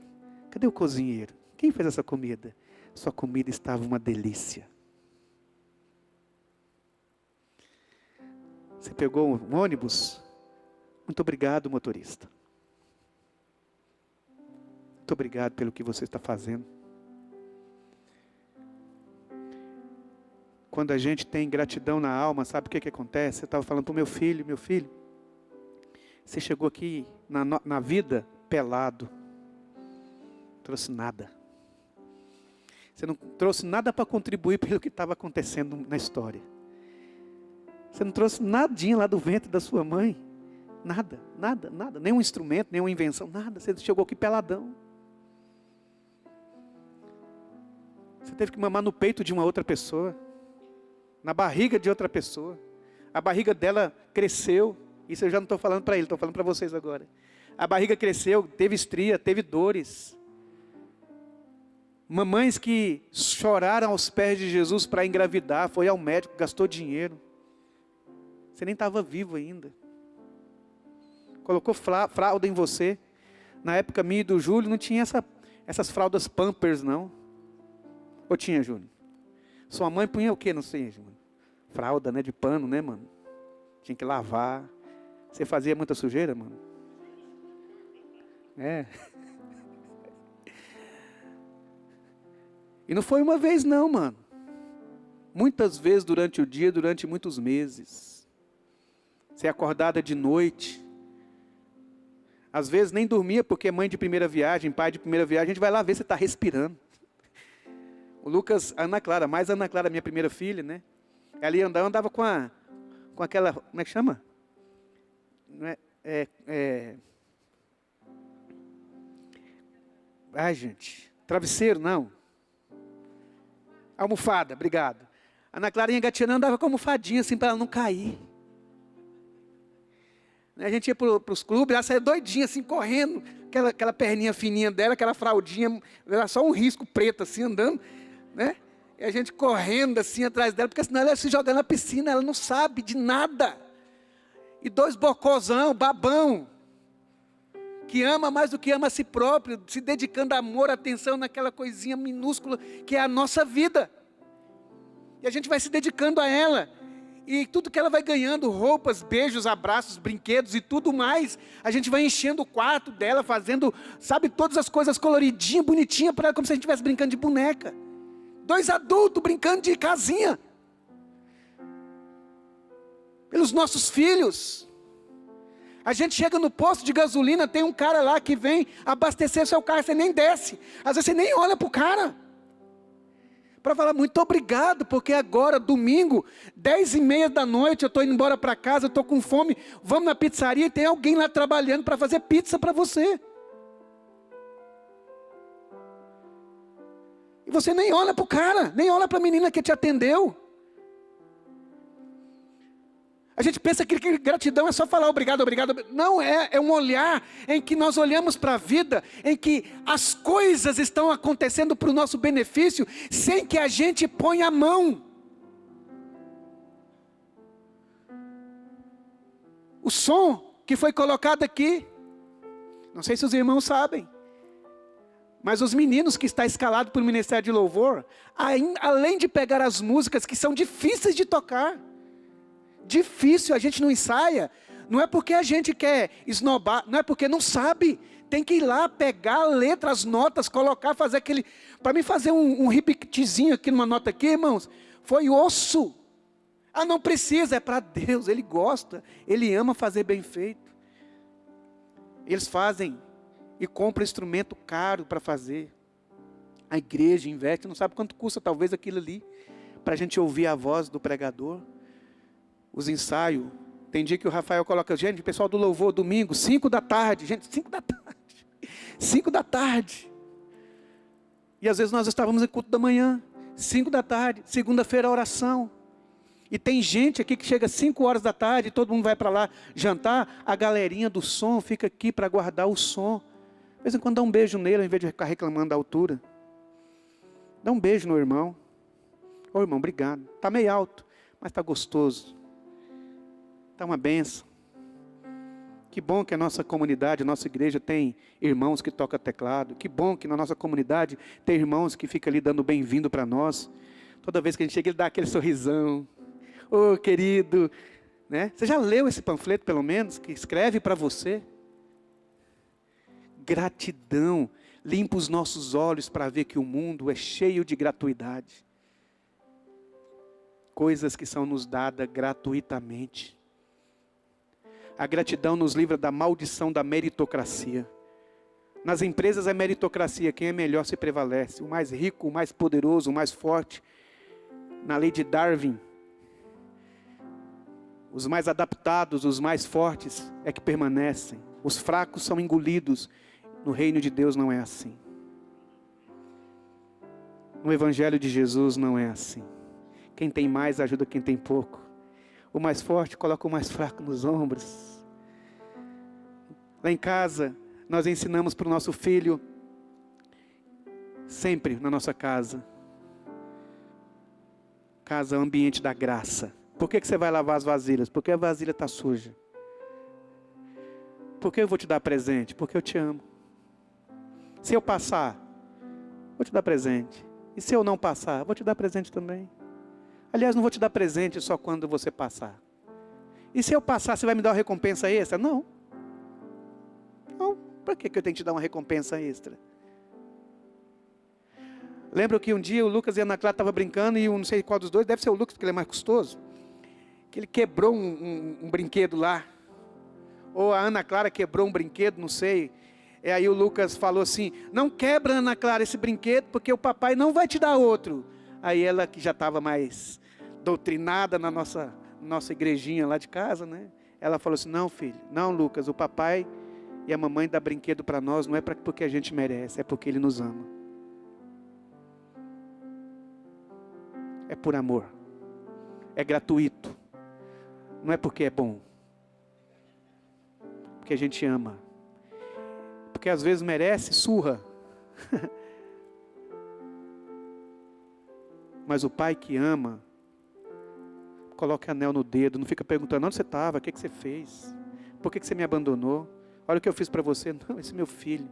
Cadê o cozinheiro? Quem fez essa comida? Sua comida estava uma delícia. Você pegou um ônibus? Muito obrigado, motorista. Muito obrigado pelo que você está fazendo. Quando a gente tem gratidão na alma, sabe o que acontece? Eu estava falando para o meu filho: você chegou aqui na vida pelado. Não trouxe nada. Você não trouxe nada para contribuir pelo que estava acontecendo na história. Você não trouxe nadinha lá do ventre da sua mãe. Nada. Nenhum instrumento, nenhuma invenção, nada. Você chegou aqui peladão. Você teve que mamar no peito de uma outra pessoa, na barriga de outra pessoa. A barriga dela cresceu. Isso eu já não estou falando para ele, estou falando para vocês agora. A barriga cresceu, teve estria, teve dores. Mamães que choraram aos pés de Jesus para engravidar, foi ao médico, gastou dinheiro. Você nem estava vivo ainda. Colocou fralda em você. Na época minha e do Júlio não tinha essas fraldas Pampers não. Ou tinha, Júlio? Sua mãe punha o quê? Não sei, Júlio. Fralda, né? De pano, né, mano? Tinha que lavar. Você fazia muita sujeira, mano? É. E não foi uma vez não, mano. Muitas vezes durante o dia, durante muitos meses. Você é acordada de noite. Às vezes nem dormia porque é mãe de primeira viagem, pai de primeira viagem. A gente vai lá ver se está respirando. O Lucas, a Ana Clara, mais a Ana Clara, minha primeira filha, né? Ela ia andar, eu andava com aquela, como é que chama? Não é, ai, gente, travesseiro, não. Almofada, obrigado. A Ana Clara engatinhando, andava com a almofadinha assim para ela não cair. A gente ia para os clubes, ela saía doidinha assim, correndo, aquela perninha fininha dela, aquela fraldinha, era só um risco preto assim, andando, né? E a gente correndo assim atrás dela, porque senão ela ia se jogar na piscina, ela não sabe de nada. E dois bocozão, babão, que ama mais do que ama a si próprio, se dedicando amor, atenção naquela coisinha minúscula que é a nossa vida. E a gente vai se dedicando a ela. E tudo que ela vai ganhando, roupas, beijos, abraços, brinquedos e tudo mais, a gente vai enchendo o quarto dela, fazendo, sabe, todas as coisas coloridinhas, bonitinhas para ela, como se a gente estivesse brincando de boneca. Dois adultos brincando de casinha. Pelos nossos filhos. A gente chega no posto de gasolina, tem um cara lá que vem abastecer seu carro, você nem desce. Às vezes você nem olha para o cara. Para falar muito obrigado, porque agora, domingo, 10h30 da noite, eu estou indo embora para casa, eu estou com fome, vamos na pizzaria e tem alguém lá trabalhando para fazer pizza para você. E você nem olha para o cara, nem olha para a menina que te atendeu. A gente pensa que gratidão é só falar obrigado, obrigado. Não, é um olhar em que nós olhamos para a vida, em que as coisas estão acontecendo para o nosso benefício, sem que a gente ponha a mão. O som que foi colocado aqui, não sei se os irmãos sabem, mas os meninos que estão escalados para o Ministério de Louvor, além de pegar as músicas que são difíceis de tocar, difícil, a gente não ensaia, não é porque a gente quer esnobar, não é porque não sabe, tem que ir lá, pegar a letra, as notas, colocar, fazer aquele, para mim fazer um repeatzinho aqui numa nota aqui, irmãos, foi osso. Ah, não precisa, é para Deus, Ele gosta, Ele ama fazer bem feito. Eles fazem e compram instrumento caro para fazer. A igreja investe, não sabe quanto custa talvez aquilo ali, para a gente ouvir a voz do pregador. Os ensaios, tem dia que o Rafael coloca, gente, o pessoal do louvor, domingo, 5 da tarde, gente, 5 da tarde, 5 da tarde, e às vezes nós estávamos em culto da manhã, 5 da tarde, segunda-feira a oração, e tem gente aqui que chega às 5 horas da tarde, todo mundo vai para lá jantar, a galerinha do som fica aqui para guardar o som, de vez em quando dá um beijo nele, ao invés de ficar reclamando da altura, dá um beijo no irmão, ô irmão, obrigado, está meio alto, mas está gostoso, está uma benção. Que bom que a nossa comunidade, a nossa igreja tem irmãos que tocam teclado. Que bom que na nossa comunidade tem irmãos que ficam ali dando bem-vindo para nós. Toda vez que a gente chega, ele dá aquele sorrisão. Ô, querido, né? Você já leu esse panfleto, pelo menos, que escreve para você? Gratidão limpa os nossos olhos para ver que o mundo é cheio de gratuidade. Coisas que são nos dadas gratuitamente. A gratidão nos livra da maldição da meritocracia. Nas empresas é meritocracia, quem é melhor se prevalece. O mais rico, o mais poderoso, o mais forte. Na lei de Darwin, os mais adaptados, os mais fortes é que permanecem. Os fracos são engolidos. No reino de Deus não é assim. No Evangelho de Jesus não é assim. Quem tem mais ajuda quem tem pouco. O mais forte coloca o mais fraco nos ombros. Lá em casa, nós ensinamos para o nosso filho, sempre na nossa casa. Casa é o ambiente da graça. Por que você vai lavar as vasilhas? Porque a vasilha está suja. Por que eu vou te dar presente? Porque eu te amo. Se eu passar, vou te dar presente. E se eu não passar, vou te dar presente também. Aliás, não vou te dar presente só quando você passar. E se eu passar, você vai me dar uma recompensa extra? Não. Não. Para que eu tenho que te dar uma recompensa extra? Lembro que um dia o Lucas e a Ana Clara estavam brincando e eu não sei qual dos dois, deve ser o Lucas, porque ele é mais custoso, que ele quebrou um brinquedo lá. Ou a Ana Clara quebrou um brinquedo, não sei. E aí o Lucas falou assim, não quebra, Ana Clara, esse brinquedo, porque o papai não vai te dar outro. Aí ela, que já estava mais doutrinada na nossa igrejinha lá de casa, né? Ela falou assim, não filho, não Lucas, o papai e a mamãe dá brinquedo para nós, não é porque a gente merece, é porque ele nos ama. É por amor. É gratuito. Não é porque é bom. Porque a gente ama. Porque às vezes merece, surra. Mas o pai que ama, coloca anel no dedo, não fica perguntando onde você estava, o que você fez, por que você me abandonou, olha o que eu fiz para você. Não, esse é meu filho,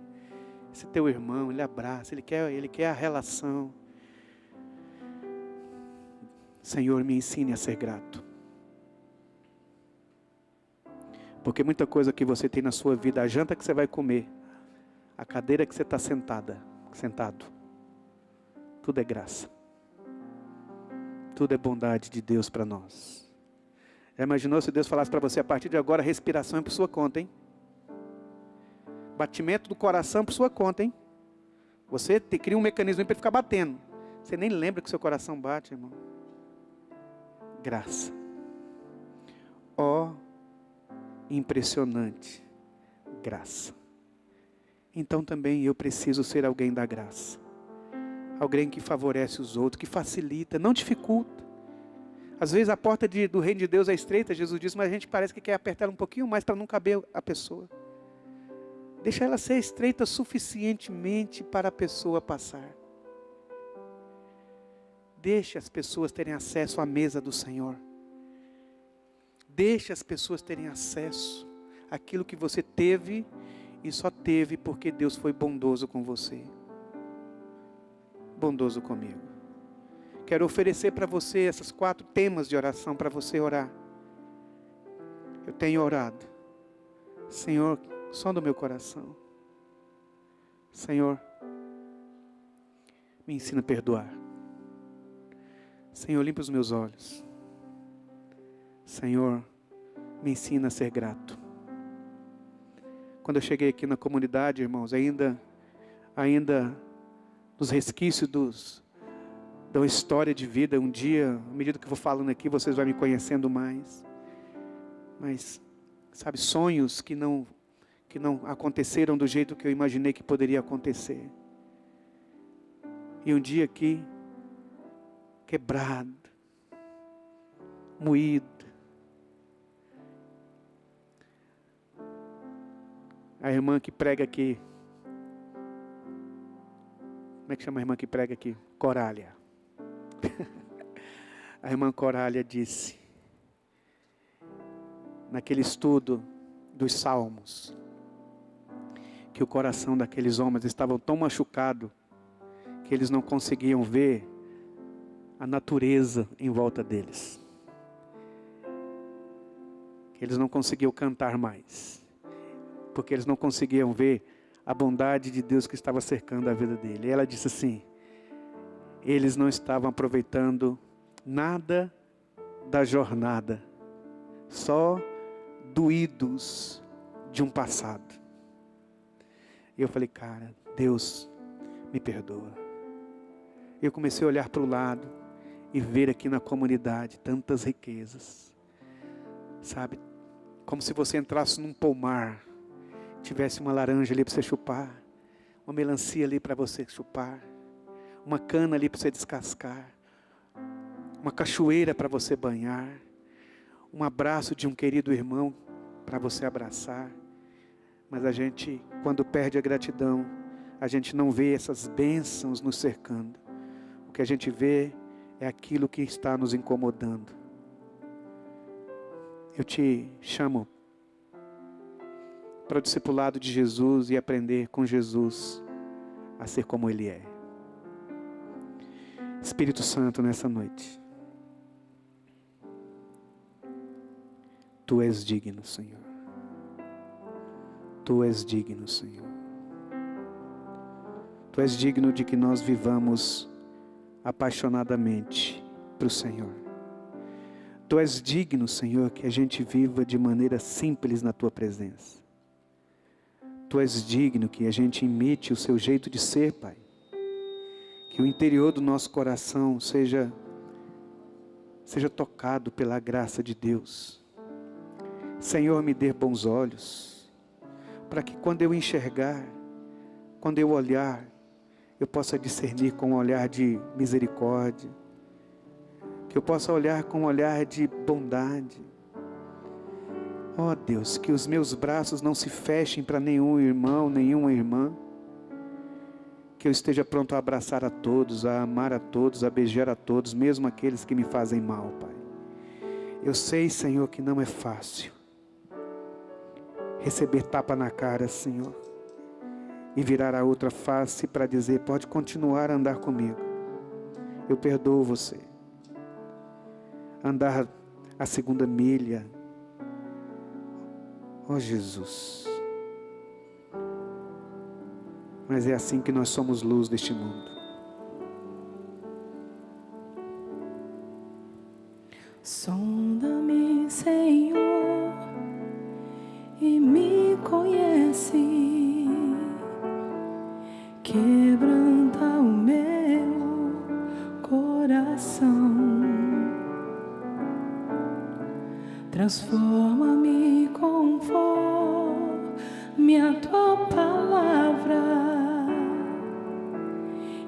esse é teu irmão, ele abraça, ele quer a relação. Senhor, me ensine a ser grato. Porque muita coisa que você tem na sua vida, a janta que você vai comer, a cadeira que você está sentado, tudo é graça. Tudo é bondade de Deus para nós. Já imaginou se Deus falasse para você, a partir de agora, respiração é por sua conta, hein? Batimento do coração é por sua conta, hein? Você cria um mecanismo para ficar batendo. Você nem lembra que seu coração bate, irmão. Graça. Ó, impressionante. Graça. Então também eu preciso ser alguém da graça. Alguém que favorece os outros, que facilita, não dificulta. Às vezes a porta do reino de Deus é estreita, Jesus disse, mas a gente parece que quer apertar ela um pouquinho mais para não caber a pessoa. Deixa ela ser estreita suficientemente para a pessoa passar. Deixe as pessoas terem acesso à mesa do Senhor. Deixe as pessoas terem acesso àquilo que você teve e só teve porque Deus foi bondoso com você. Bondoso comigo. Quero oferecer para você esses 4 temas de oração para você orar. Eu tenho orado. Senhor, som do meu coração. Senhor, me ensina a perdoar. Senhor, limpa os meus olhos. Senhor, me ensina a ser grato. Quando eu cheguei aqui na comunidade, irmãos, ainda nos resquícios da história de vida, um dia, à medida que eu vou falando aqui, vocês vão me conhecendo mais. Mas, sabe, sonhos que não aconteceram do jeito que eu imaginei que poderia acontecer. E um dia aqui, quebrado, moído. A irmã que prega aqui, como é que chama a irmã que prega aqui? Corália. A irmã Corália disse, naquele estudo dos Salmos, que o coração daqueles homens estava tão machucado, que eles não conseguiam ver a natureza em volta deles. Que eles não conseguiam cantar mais, porque eles não conseguiam ver a bondade de Deus que estava cercando a vida dele. E ela disse assim, eles não estavam aproveitando nada da jornada, só doídos de um passado. E eu falei, cara, Deus me perdoa. Eu comecei a olhar para o lado e ver aqui na comunidade tantas riquezas, sabe, como se você entrasse num pomar, tivesse uma laranja ali para você chupar, uma melancia ali para você chupar, uma cana ali para você descascar, uma cachoeira para você banhar, um abraço de um querido irmão para você abraçar. Mas a gente, quando perde a gratidão, a gente não vê essas bênçãos nos cercando. O que a gente vê é aquilo que está nos incomodando. Eu te chamo para o discipulado de Jesus e aprender com Jesus a ser como Ele é. Espírito Santo, nessa noite, Tu és digno, Senhor. Tu és digno, Senhor. Tu és digno de que nós vivamos apaixonadamente para o Senhor. Tu és digno, Senhor, que a gente viva de maneira simples na Tua presença. Tu és digno que a gente imite o Seu jeito de ser, Pai. Que o interior do nosso coração seja tocado pela graça de Deus. Senhor, me dê bons olhos, para que quando eu enxergar, quando eu olhar, eu possa discernir com um olhar de misericórdia, que eu possa olhar com um olhar de bondade. Ó Deus, que os meus braços não se fechem para nenhum irmão, nenhuma irmã, que eu esteja pronto a abraçar a todos, a amar a todos, a beijar a todos, mesmo aqueles que me fazem mal, Pai. Eu sei, Senhor, que não é fácil receber tapa na cara, Senhor, e virar a outra face para dizer: pode continuar a andar comigo, eu perdoo você. Andar a segunda milha, ó Jesus. Mas é assim que nós somos luz deste mundo. Sonda-me, Senhor, e me conhece. Quebranta o meu coração. Transforma-me conforme a Tua palavra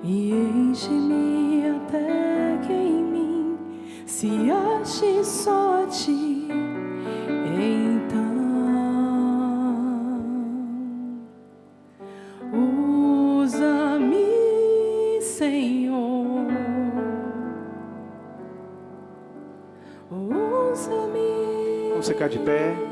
e enche-me até que em mim se ache só a Ti. Então usa-me, Senhor, usa-me. Vamos ficar de pé.